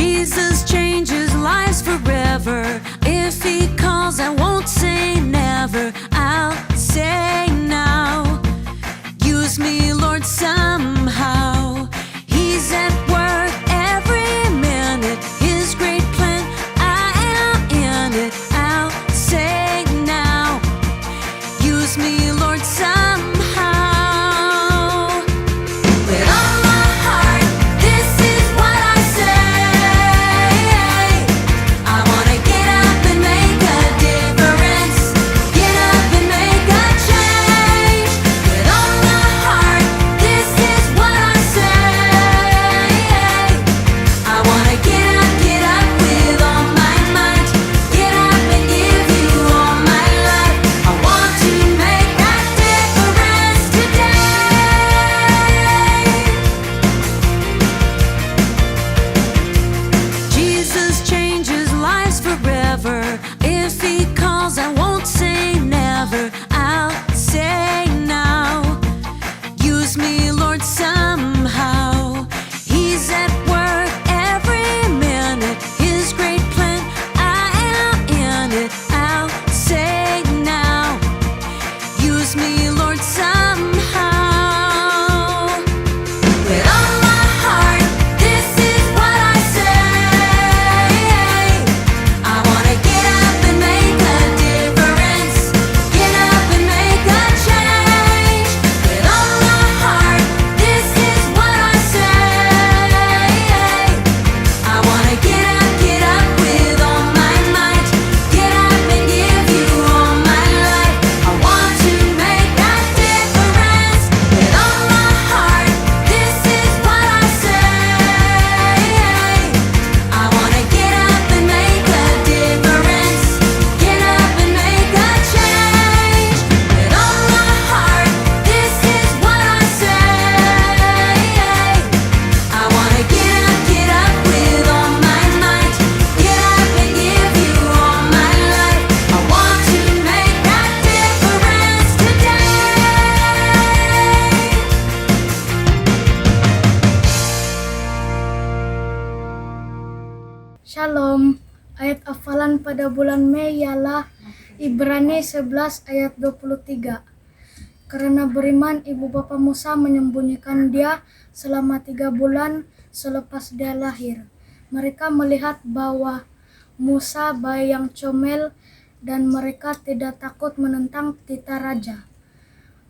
Jesus changes lives forever. If he calls, I won't say never. I'll say now. Use me, Lord, somehow. He's at work every minute. His great plan, I am in it. I'll say now. Use me, Lord, somehow. With all my heart, this is what I say. I wanna get up and make a difference. Get up and make a change. With all my heart, this is what I say. I wanna get up with all my might. Get up and give you all my life. I want to make that difference today. Jesus changes lives forever. If he calls, I won't say never. I'll say now. Use me, Lord, somehow. He's at work every minute. His great plan, I am in it. I'll say now. Use me, Lord, somehow. With all my heart, this is what I say. I wanna get up and make a difference. Get up and make a change. With all my heart, this is what I say. I wanna get up with all my might. Get up and give you all my life. I want to make that difference. With all my heart, this is what I say. I wanna get up and make a difference. Get up and make a change. With all my heart, this is what I say. I wanna get up with all my might. Get up and give you all my life. I want to make that difference today. Shalom. Ayat hafalan pada bulan Mei ialah Ibrani 11 ayat 23. Karena beriman ibu bapa Musa menyembunyikan dia selama 3 bulan selepas dia lahir. Mereka melihat bahwa Musa bayi yang comel dan mereka tidak takut menentang titah raja.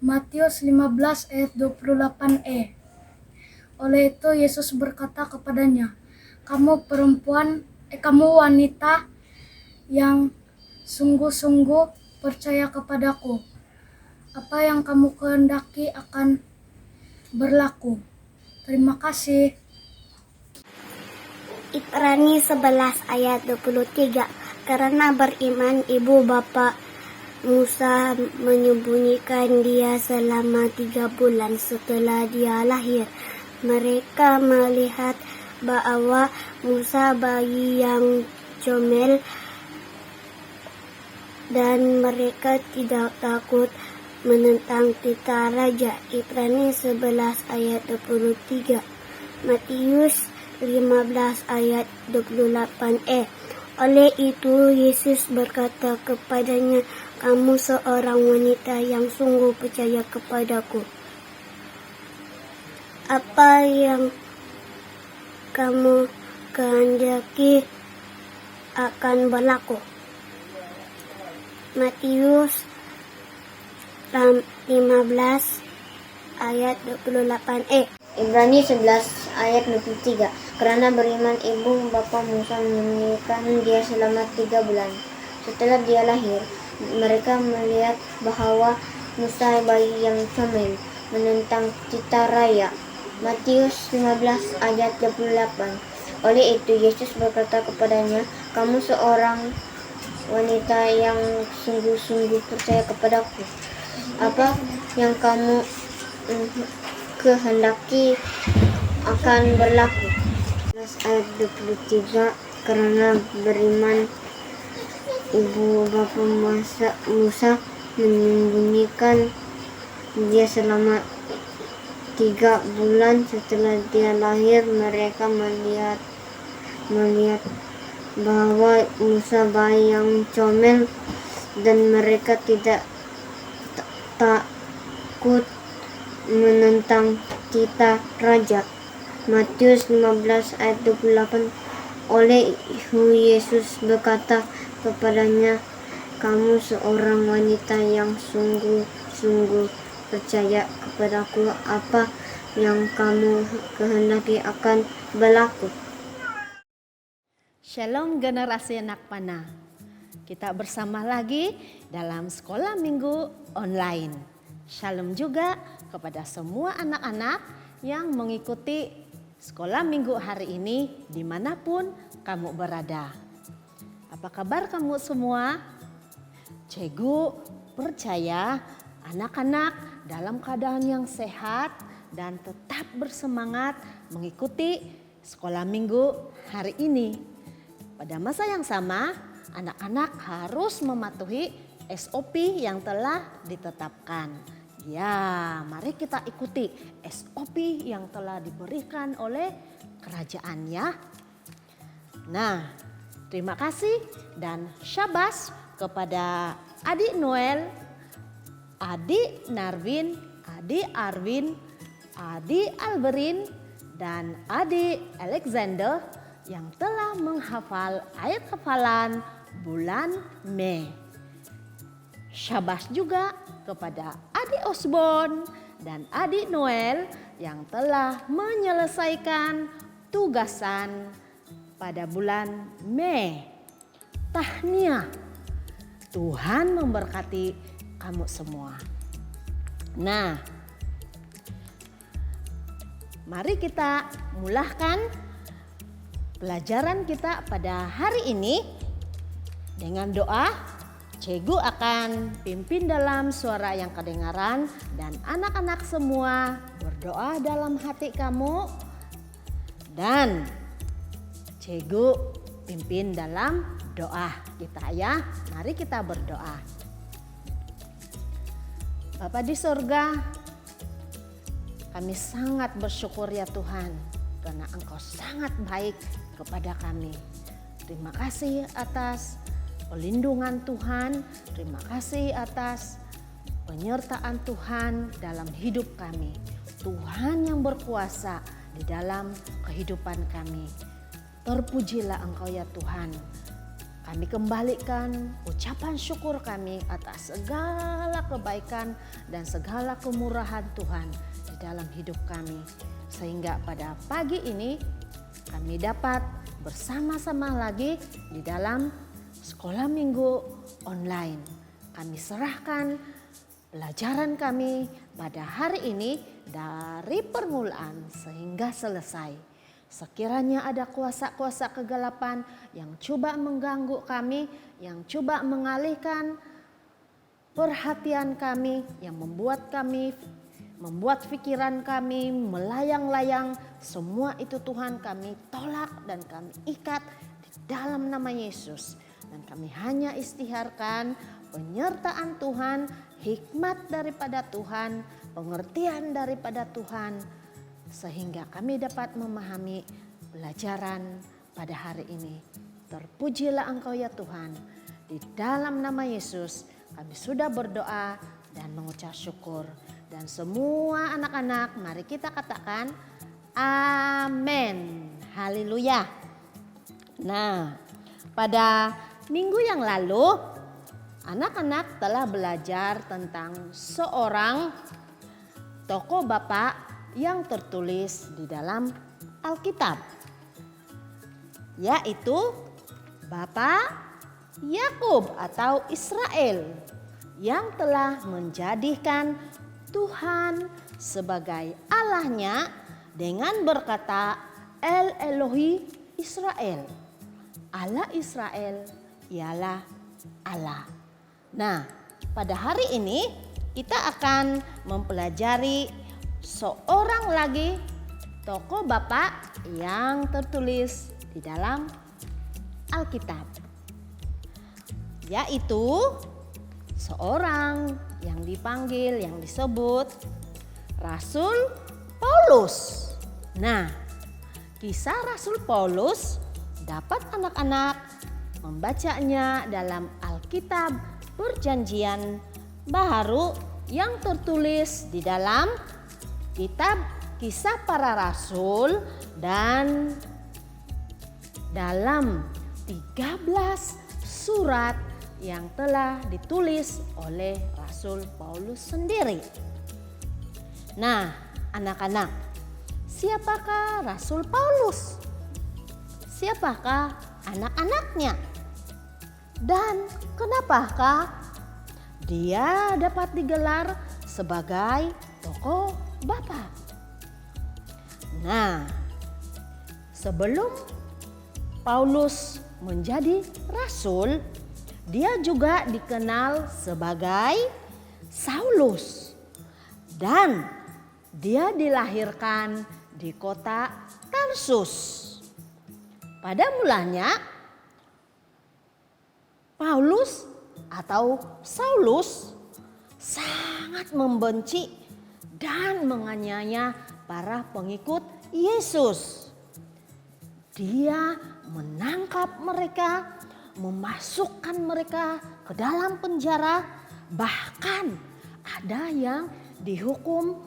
Matius 15 ayat 28e. Oleh itu Yesus berkata kepadanya, kamu wanita yang sungguh-sungguh percaya kepadaku. Apa yang kamu kehendaki akan berlaku. Terima kasih. Ibrani 11 ayat 23. Karena beriman ibu bapa Musa menyembunyikan dia selama 3 bulan setelah dia lahir. Mereka melihat bahwa Musa bayi yang comel dan mereka tidak takut menentang titah raja. Ibrani 11 ayat 23. Matius 15 ayat 28e. Oleh itu Yesus berkata kepadanya, kamu seorang wanita yang sungguh percaya kepadaku. Apa yang kamu kehendaki akan berlaku. Matius 15 ayat 28e. Ibrani 11 ayat 23. Karena beriman ibu bapa Musa menyembunyikan dia selama 3 bulan setelah dia lahir. Mereka melihat bahwa Musa bayi yang comel menentang titah raja. Matius 15 ayat 28. Oleh itu Yesus berkata kepadanya, kamu seorang wanita yang sungguh-sungguh percaya kepadaku. Apa yang kamu kehendaki akan berlaku. Ayat 23. Karena beriman ibu bapa Musa menyembunyikan dia selama 3 bulan setelah dia lahir. Mereka melihat melihat bahwa Musa bayi yang comel dan mereka tidak takut menentang titah raja. Matius 15 ayat 28. Oleh Yesus berkata kepadanya, kamu seorang wanita yang sungguh-sungguh percaya kepadaku, apa yang kamu kehendaki akan berlaku. Shalom generasi anak panah. Kita bersama lagi dalam sekolah minggu online. Shalom juga kepada semua anak-anak yang mengikuti sekolah minggu hari ini dimanapun kamu berada. Apa kabar kamu semua? Cikgu percaya anak-anak dalam keadaan yang sehat dan tetap bersemangat mengikuti sekolah minggu hari ini. Pada masa yang sama, anak-anak harus mematuhi SOP yang telah ditetapkan. Ya, mari kita ikuti SOP yang telah diberikan oleh kerajaan ya. Nah, terima kasih dan syabas kepada Adik Noel, Adik Narwin, Adik Arwin, Adik Alberin, dan Adik Alexander yang telah menghafal ayat hafalan bulan Mei. Syabas juga kepada Adik Osborn dan Adik Noel yang telah menyelesaikan tugasan pada bulan Mei. Tahniah, Tuhan memberkati kamu semua. Nah, mari kita mulaikan pelajaran kita pada hari ini dengan doa. Cikgu akan pimpin dalam suara yang kedengaran dan anak-anak semua berdoa dalam hati kamu dan cikgu pimpin dalam doa kita ya. Mari kita berdoa. Bapa di sorga, kami sangat bersyukur ya Tuhan karena Engkau sangat baik kepada kami. Terima kasih atas pelindungan Tuhan, terima kasih atas penyertaan Tuhan dalam hidup kami. Tuhan yang berkuasa di dalam kehidupan kami. Terpujilah Engkau ya Tuhan. Kami kembalikan ucapan syukur kami atas segala kebaikan dan segala kemurahan Tuhan di dalam hidup kami. Sehingga pada pagi ini kami dapat bersama-sama lagi di dalam sekolah minggu online. Kami serahkan pelajaran kami pada hari ini dari permulaan sehingga selesai. Sekiranya ada kuasa-kuasa kegelapan yang coba mengganggu kami, yang coba mengalihkan perhatian kami, yang membuat pikiran kami melayang-layang, semua itu Tuhan kami tolak dan kami ikat di dalam nama Yesus. Dan kami hanya istiharkan penyertaan Tuhan, hikmat daripada Tuhan, pengertian daripada Tuhan. Sehingga kami dapat memahami pelajaran pada hari ini. Terpujilah Engkau ya Tuhan. Di dalam nama Yesus kami sudah berdoa dan mengucap syukur. Dan semua anak-anak mari kita katakan amin. Haleluya. Nah, pada minggu yang lalu, anak-anak telah belajar tentang seorang tokoh bapak yang tertulis di dalam Alkitab, yaitu Bapak Yakub atau Israel yang telah menjadikan Tuhan sebagai Allahnya dengan berkata El Elohi Israel. Allah Israel ialah Allah. Nah, pada hari ini kita akan mempelajari seorang lagi tokoh bapak yang tertulis di dalam Alkitab, yaitu seorang yang dipanggil, yang disebut Rasul Paulus. Nah, kisah Rasul Paulus dapat anak-anak membacanya dalam Alkitab Perjanjian Baru yang tertulis di dalam kitab Kisah Para Rasul dan dalam 13 surat yang telah ditulis oleh Rasul Paulus sendiri. Nah, anak-anak, siapakah Rasul Paulus? Siapakah anak-anaknya? Dan kenapakah dia dapat digelar sebagai tokoh Bapa? Nah, sebelum Paulus menjadi rasul, dia juga dikenal sebagai Saulus. Dan dia dilahirkan di kota Tarsus. Pada mulanya, Paulus atau Saulus sangat membenci dan menganiaya para pengikut Yesus. Dia menangkap mereka, memasukkan mereka ke dalam penjara, bahkan ada yang dihukum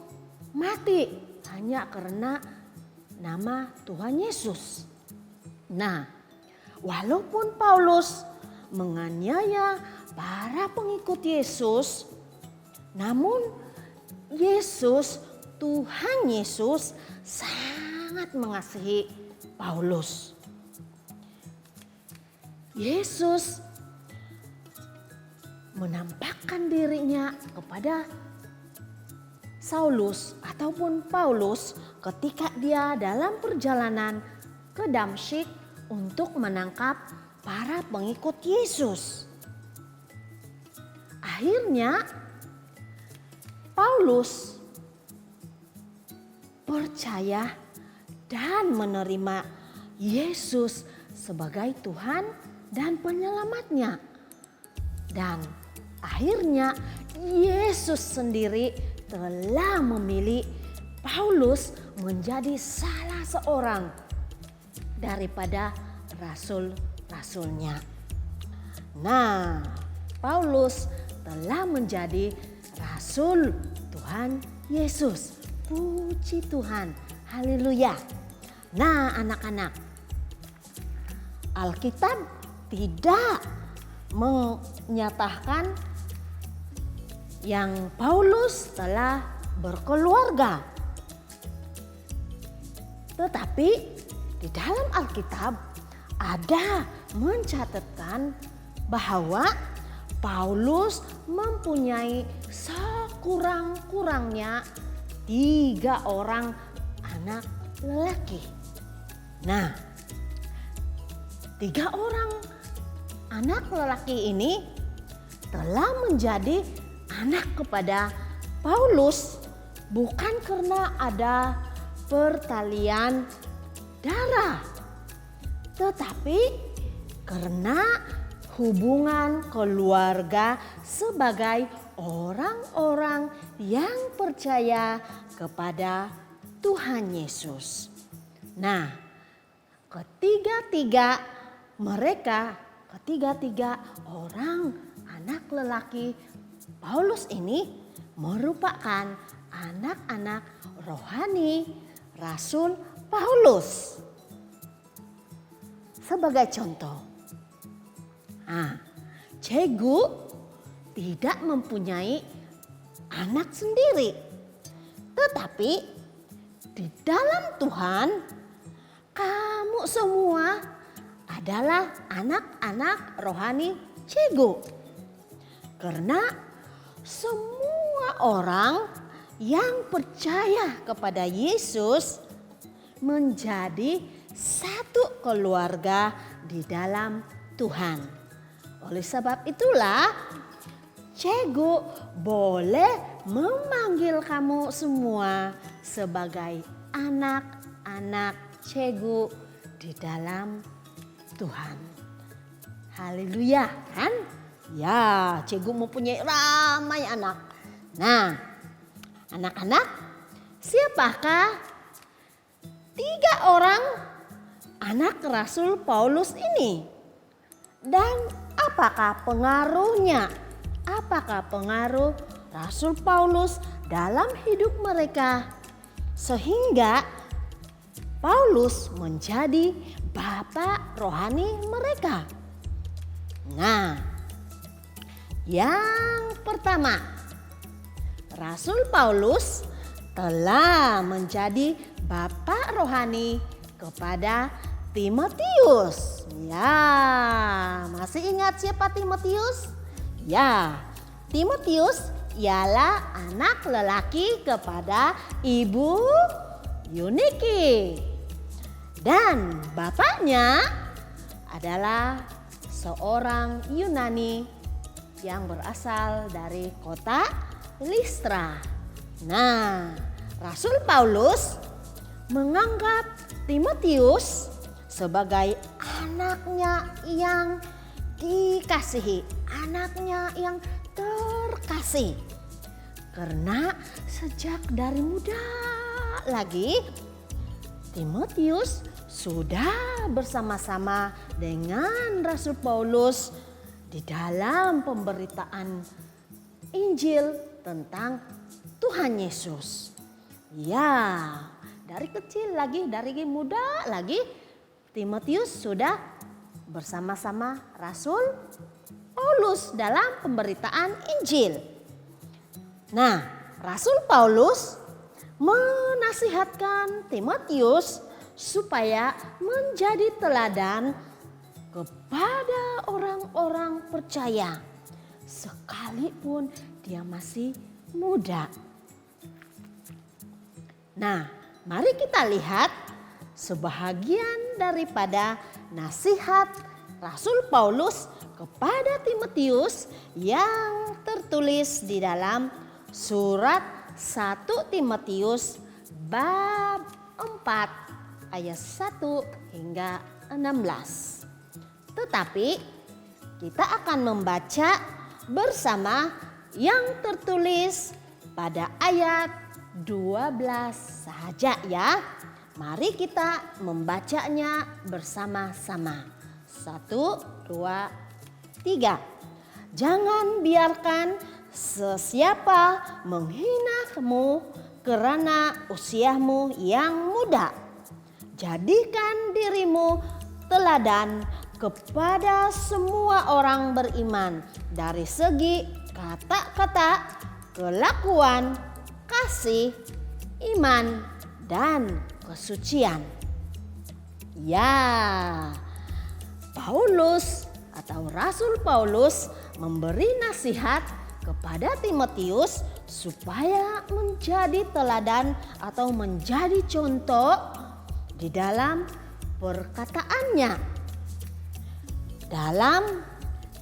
mati hanya karena nama Tuhan Yesus. Nah, walaupun Paulus menganiaya para pengikut Yesus, namun Yesus, Tuhan Yesus sangat mengasihi Paulus. Yesus menampakkan dirinya kepada Saulus ataupun Paulus ketika dia dalam perjalanan ke Damsyik untuk menangkap para pengikut Yesus. Akhirnya Paulus percaya dan menerima Yesus sebagai Tuhan dan penyelamatnya. Dan akhirnya Yesus sendiri telah memilih Paulus menjadi salah seorang daripada rasul-rasulnya. Nah, Paulus telah menjadi rasul Tuhan Yesus. Puji Tuhan, haleluya. Nah, anak-anak, Alkitab tidak menyatakan yang Paulus telah berkeluarga. Tetapi di dalam Alkitab ada mencatatkan bahwa Paulus mempunyai sekurang-kurangnya 3 orang anak lelaki. Nah, 3 orang anak lelaki ini telah menjadi anak kepada Paulus bukan karena ada pertalian darah, tetapi karena hubungan keluarga sebagai orang-orang yang percaya kepada Tuhan Yesus. Nah, ketiga-tiga orang anak lelaki Paulus ini merupakan anak-anak rohani Rasul Paulus. Sebagai contoh, Cegu tidak mempunyai anak sendiri, tetapi di dalam Tuhan kamu semua adalah anak-anak rohani Cegu. Karena semua orang yang percaya kepada Yesus menjadi satu keluarga di dalam Tuhan. Oleh sebab itulah Cegu boleh memanggil kamu semua sebagai anak-anak Cegu di dalam Tuhan. Haleluya, kan? Ya, Cegu mempunyai ramai anak. Nah, anak-anak, siapakah 3 orang anak Rasul Paulus ini? Dan apakah pengaruhnya? Apakah pengaruh Rasul Paulus dalam hidup mereka sehingga Paulus menjadi bapak rohani mereka? Nah, yang pertama, Rasul Paulus telah menjadi bapak rohani kepada Timotius. Ya, masih ingat siapa Timotius? Ya, Timotius ialah anak lelaki kepada Ibu Yuniki. Dan bapaknya adalah seorang Yunani yang berasal dari kota Listra. Nah, Rasul Paulus menganggap Timotius sebagai anaknya yang dikasihi, anaknya yang terkasih. Karena sejak dari muda lagi Timotius sudah bersama-sama dengan Rasul Paulus di dalam pemberitaan Injil tentang Tuhan Yesus. Ya, dari kecil lagi, dari muda lagi, Timotius sudah bersama-sama Rasul Paulus dalam pemberitaan Injil. Nah, Rasul Paulus menasihatkan Timotius supaya menjadi teladan kepada orang-orang percaya sekalipun dia masih muda. Nah, mari kita lihat sebahagian daripada nasihat Rasul Paulus kepada Timotius yang tertulis di dalam surat 1 Timotius bab 4 ayat 1 hingga 16. Tetapi kita akan membaca bersama yang tertulis pada ayat 12 saja ya. Mari kita membacanya bersama-sama. 1, 2, 3. Jangan biarkan sesiapa menghina kamu karena usiamu yang muda. Jadikan dirimu teladan kepada semua orang beriman dari segi kata-kata, kelakuan, kasih, iman, dan kesucian. Ya, Paulus atau Rasul Paulus memberi nasihat kepada Timotius supaya menjadi teladan atau menjadi contoh di dalam perkataannya, dalam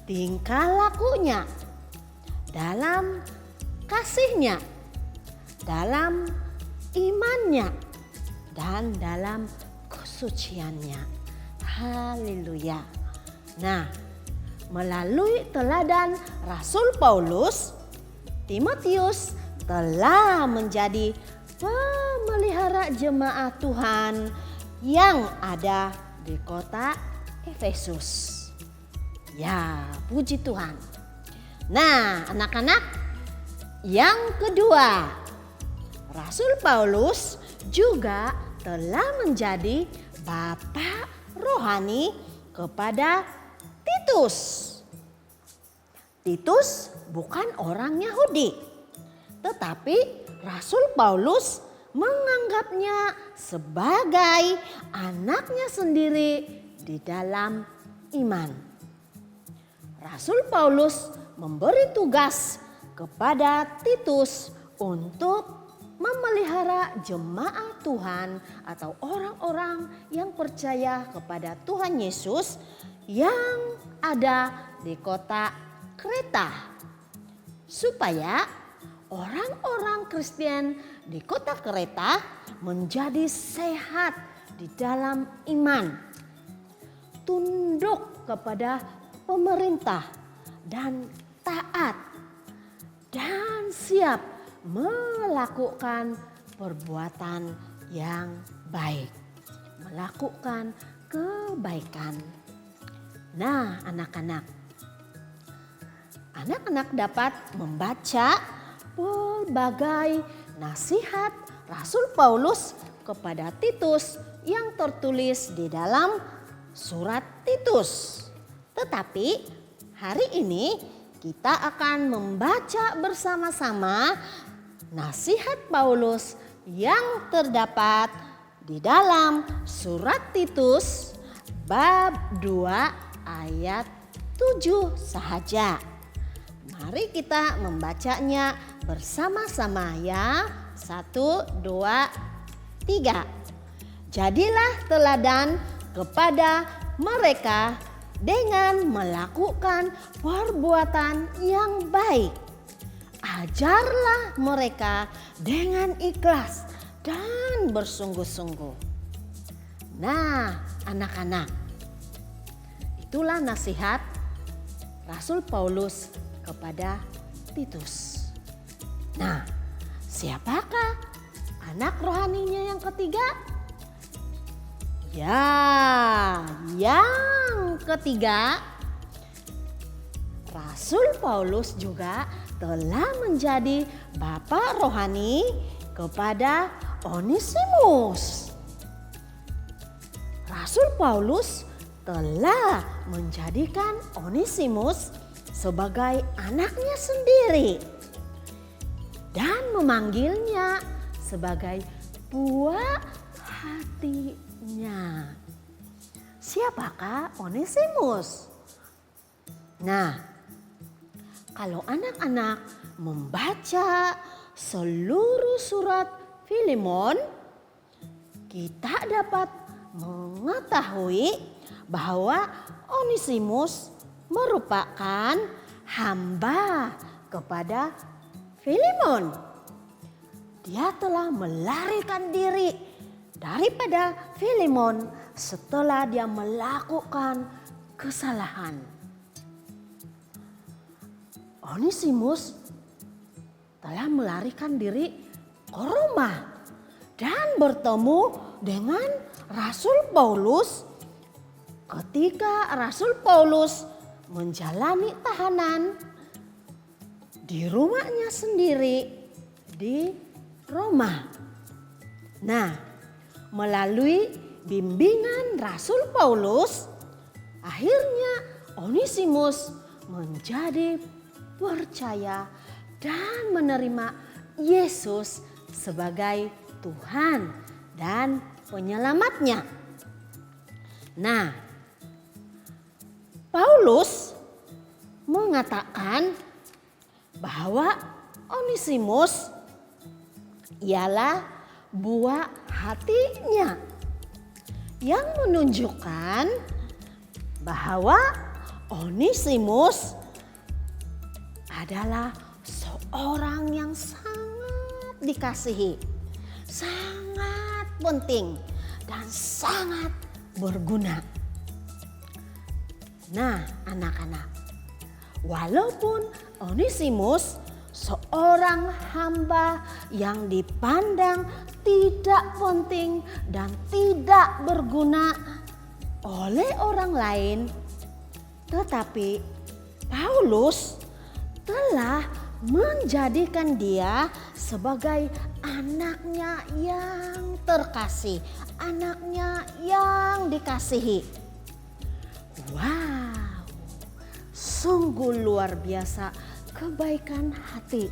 tingkah lakunya, dalam kasihnya, dalam imannya, dan dalam kesuciannya. Haleluya. Nah, melalui teladan Rasul Paulus, Timotius telah menjadi pemelihara jemaat Tuhan yang ada di kota Efesus. Ya, puji Tuhan. Nah, anak-anak, yang kedua, Rasul Paulus juga telah menjadi bapak rohani kepada Titus. Titus bukan orang Yahudi, tetapi Rasul Paulus menganggapnya sebagai anaknya sendiri di dalam iman. Rasul Paulus memberi tugas kepada Titus untuk memelihara jemaat Tuhan atau orang-orang yang percaya kepada Tuhan Yesus yang ada di kota Kreta, supaya orang-orang Kristen di kota Kreta menjadi sehat di dalam iman, tunduk kepada pemerintah dan taat, dan siap melakukan perbuatan yang baik, melakukan kebaikan. Nah, anak-anak dapat membaca berbagai nasihat Rasul Paulus kepada Titus yang tertulis di dalam surat Titus. Tetapi hari ini kita akan membaca bersama-sama nasihat Paulus yang terdapat di dalam surat Titus bab 2 ayat 7 sahaja. Mari kita membacanya bersama-sama ya. 1, 2, 3. Jadilah teladan kepada mereka dengan melakukan perbuatan yang baik. Ajarlah mereka dengan ikhlas dan bersungguh-sungguh. Nah, anak-anak, itulah nasihat Rasul Paulus kepada Titus. Nah, siapakah anak rohaninya yang ketiga? Ya, yang ketiga, Rasul Paulus juga telah menjadi bapa rohani kepada Onesimus. Rasul Paulus telah menjadikan Onesimus sebagai anaknya sendiri dan memanggilnya sebagai buah hatinya. Siapakah Onesimus? Nah, kalau anak-anak membaca seluruh surat Filemon, kita dapat mengetahui bahwa Onesimus merupakan hamba kepada Filemon. Dia telah melarikan diri daripada Filemon setelah dia melakukan kesalahan. Onesimus telah melarikan diri ke Roma dan bertemu dengan Rasul Paulus ketika Rasul Paulus menjalani tahanan di rumahnya sendiri di Roma. Nah, melalui bimbingan Rasul Paulus, akhirnya Onesimus menjadi percaya dan menerima Yesus sebagai Tuhan dan penyelamatnya. Nah, Paulus mengatakan bahwa Onesimus ialah buah hatinya yang menunjukkan bahwa Onesimus adalah seorang yang sangat dikasihi, sangat penting dan sangat berguna. Nah, anak-anak, walaupun Onesimus seorang hamba yang dipandang tidak penting dan tidak berguna oleh orang lain, tetapi Paulus telah menjadikan dia sebagai anaknya yang terkasih, anaknya yang dikasihi. Wow, sungguh luar biasa kebaikan hati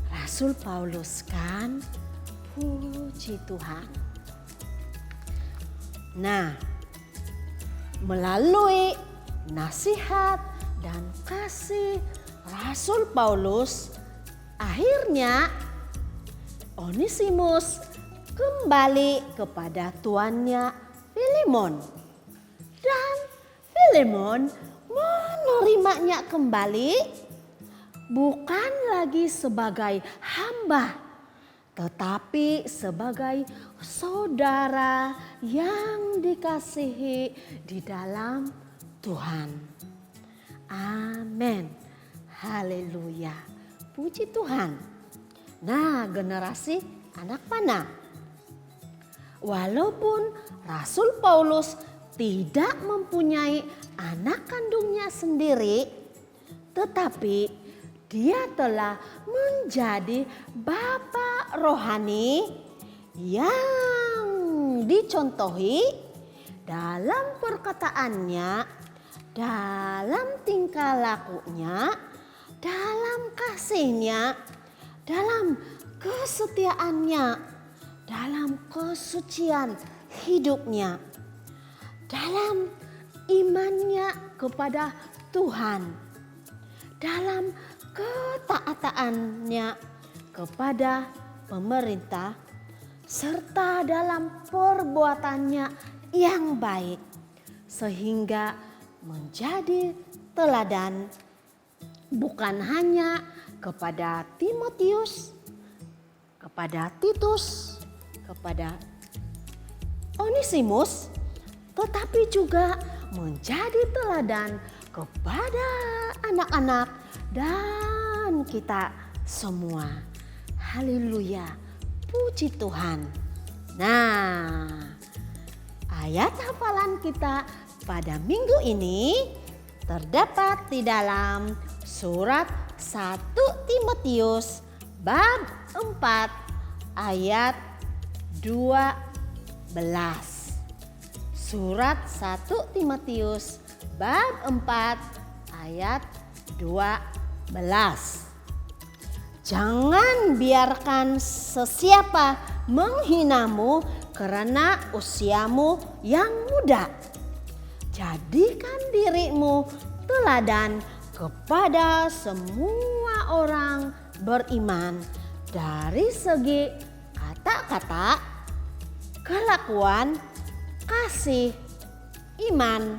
Rasul Paulus kan? Puji Tuhan. Nah, melalui nasihat dan kasih Rasul Paulus, akhirnya Onesimus kembali kepada tuannya Filemon. Dan Filemon menerimanya kembali bukan lagi sebagai hamba, tetapi sebagai saudara yang dikasihi di dalam Tuhan. Amin. Haleluya. Puji Tuhan. Nah, generasi anak panah. Walaupun Rasul Paulus tidak mempunyai anak kandungnya sendiri, tetapi dia telah menjadi bapa rohani yang dicontohi dalam perkataannya, dalam tingkah lakunya, dalam kasihnya, dalam kesetiaannya, dalam kesucian hidupnya, dalam imannya kepada Tuhan, dalam ketaatannya kepada pemerintah, serta dalam perbuatannya yang baik, sehingga menjadi teladan bukan hanya kepada Timotius, kepada Titus, kepada Onesimus, tetapi juga menjadi teladan kepada anak-anak dan kita semua. Haleluya, puji Tuhan. Nah, ayat hafalan kita pada minggu ini terdapat di dalam surat 1 Timotius bab 4 ayat 12. Surat 1 Timotius bab 4 ayat 12. Jangan biarkan sesiapa menghinamu karena usiamu yang muda. Jadikan dirimu teladan kepada semua orang beriman dari segi kata-kata, kelakuan, kasih, iman,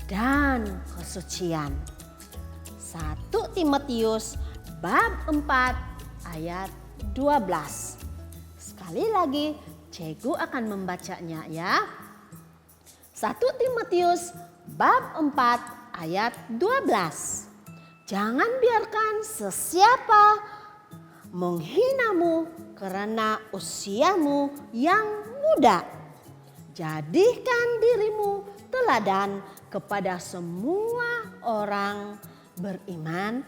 dan kesucian. 1 Timotius bab 4 ayat 12. Sekali lagi Cegu akan membacanya ya. 1 Timotius bab 4 ayat 12. Jangan biarkan sesiapa menghinamu karena usiamu yang muda. Jadikan dirimu teladan kepada semua orang beriman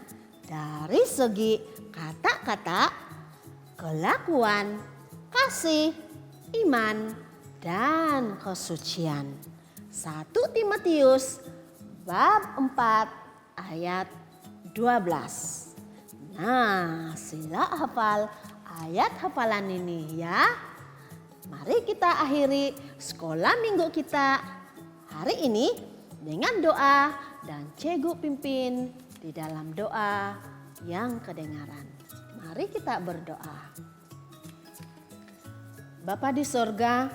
dari segi kata-kata, kelakuan, kasih, iman, dan kesucian. 1 Timotius bab 4 ayat 12. Nah, sila hafal ayat hafalan ini ya. Mari kita akhiri sekolah minggu kita hari ini dengan doa dan Cegu pimpin di dalam doa yang kedengaran. Mari kita berdoa. Bapa di sorga,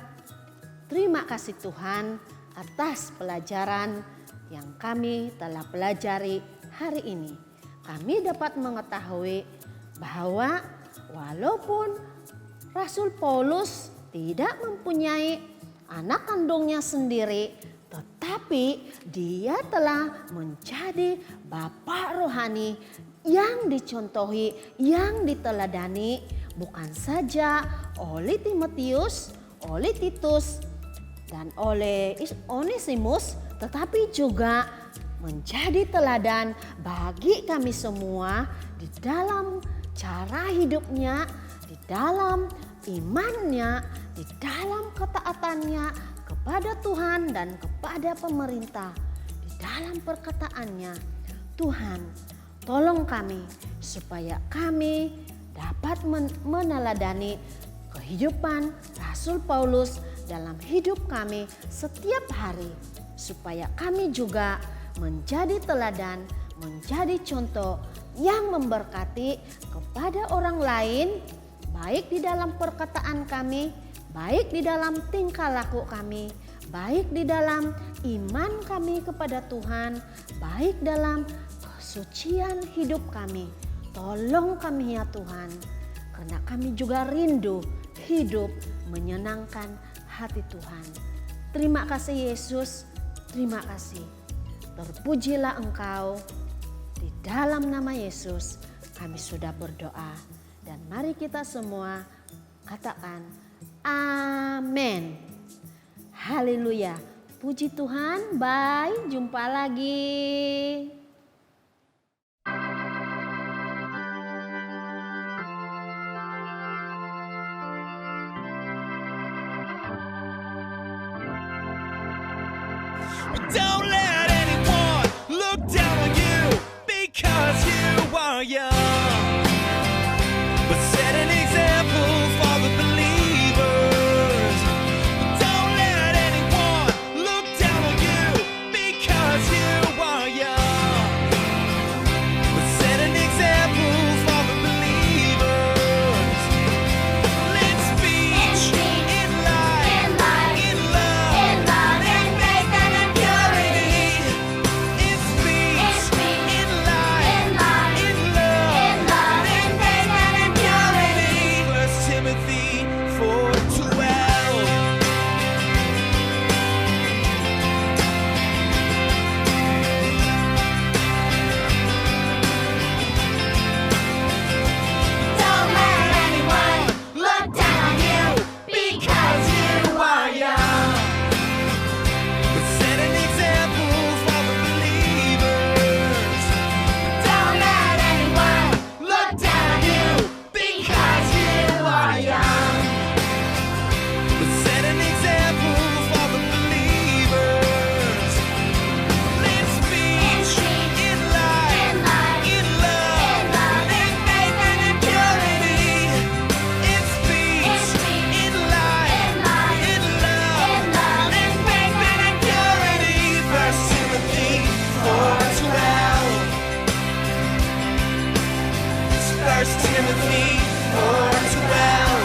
terima kasih Tuhan atas pelajaran yang kami telah pelajari hari ini. Kami dapat mengetahui bahwa walaupun Rasul Paulus tidak mempunyai anak kandungnya sendiri, tetapi dia telah menjadi bapa rohani yang dicontohi, yang diteladani bukan saja oleh Timotius, oleh Titus, dan oleh Onesimus, tetapi juga menjadi teladan bagi kami semua di dalam cara hidupnya, di dalam imannya, di dalam ketaatannya kepada Tuhan dan kepada pemerintah, di dalam perkataannya. Tuhan, tolong kami supaya kami dapat meneladani kehidupan Rasul Paulus dalam hidup kami setiap hari, supaya kami juga menjadi teladan, menjadi contoh yang memberkati kepada orang lain, baik di dalam perkataan kami, baik di dalam tingkah laku kami, baik di dalam iman kami kepada Tuhan, baik dalam kesucian hidup kami. Tolong kami ya Tuhan, karena kami juga rindu hidup menyenangkan hati Tuhan. Terima kasih Yesus, terima kasih. Terpujilah Engkau. Di dalam nama Yesus kami sudah berdoa. Dan mari kita semua katakan amin. Haleluya. Puji Tuhan, bye, jumpa lagi. Don't let anyone look down on you because you are young. But set an example for the believers. Don't let anyone look down on you because you are young. But set an example for the believers. Let speech in light, in love, in faith and purity. In speech, in light, in love, in faith and purity. 1 Timothy 4:12. Don't let anyone look down on you because you are young. But set an example for the believers. Don't let anyone look down on you because you are young. But set an example for the believers. Let speech in light, in love, in faith and in purity. In speech, in light, in love, in faith and in purity. 1 Timothy 4:12. 1 Timothy 4:12.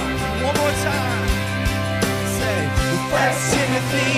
One more time. Say 1 Timothy